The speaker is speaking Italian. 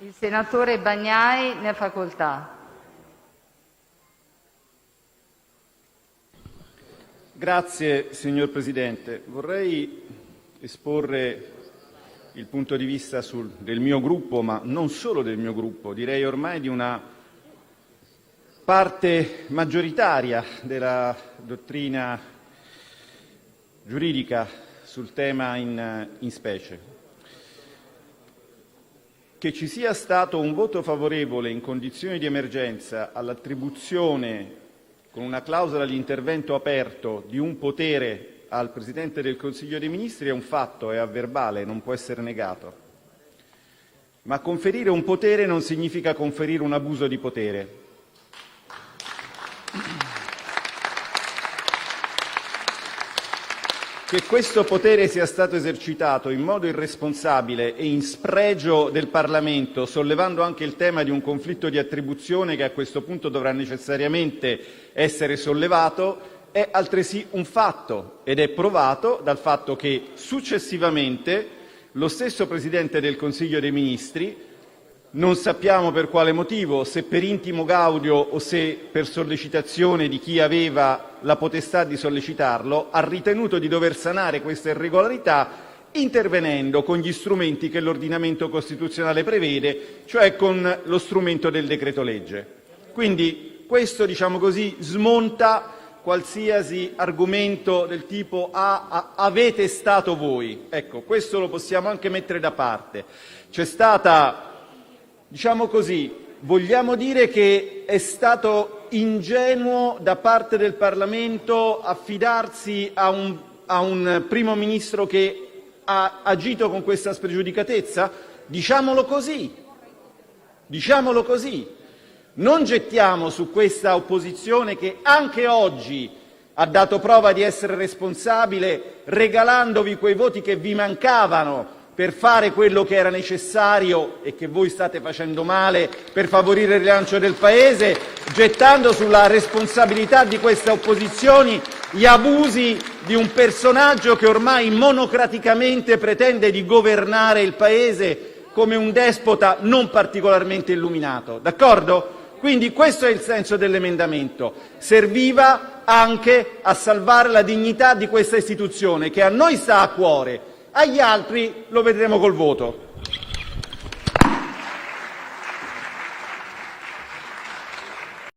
Il senatore Bagnai ne ha facoltà. Grazie, signor Presidente. Vorrei esporre il punto di vista del mio Gruppo, ma non solo del mio Gruppo, direi ormai di una parte maggioritaria della dottrina giuridica sul tema in specie. Che ci sia stato un voto favorevole in condizioni di emergenza all'attribuzione, con una clausola di intervento aperto, di un potere al Presidente del Consiglio dei Ministri è un fatto, è a verbale, non può essere negato. Ma conferire un potere non significa conferire un abuso di potere. Che questo potere sia stato esercitato in modo irresponsabile e in spregio del Parlamento, sollevando anche il tema di un conflitto di attribuzione che a questo punto dovrà necessariamente essere sollevato, è altresì un fatto ed è provato dal fatto che successivamente lo stesso Presidente del Consiglio dei Ministri, non sappiamo per quale motivo, se per intimo gaudio o se per sollecitazione di chi aveva la potestà di sollecitarlo, ha ritenuto di dover sanare questa irregolarità intervenendo con gli strumenti che l'ordinamento costituzionale prevede, cioè con lo strumento del decreto-legge. Quindi questo, diciamo così, smonta qualsiasi argomento del tipo avete stato voi. Ecco, questo lo possiamo anche mettere da parte. C'è stata, diciamo così, vogliamo dire che è stato ingenuo da parte del Parlamento affidarsi a un Primo Ministro che ha agito con questa spregiudicatezza? Diciamolo così. Diciamolo così. Non gettiamo su questa opposizione, che anche oggi ha dato prova di essere responsabile, regalandovi quei voti che vi mancavano per fare quello che era necessario e che voi state facendo male per favorire il rilancio del Paese, gettando sulla responsabilità di queste opposizioni gli abusi di un personaggio che ormai monocraticamente pretende di governare il Paese come un despota non particolarmente illuminato. D'accordo? Quindi questo è il senso dell'emendamento. Serviva anche a salvare la dignità di questa istituzione, che a noi sta a cuore. Agli altri lo vedremo col voto.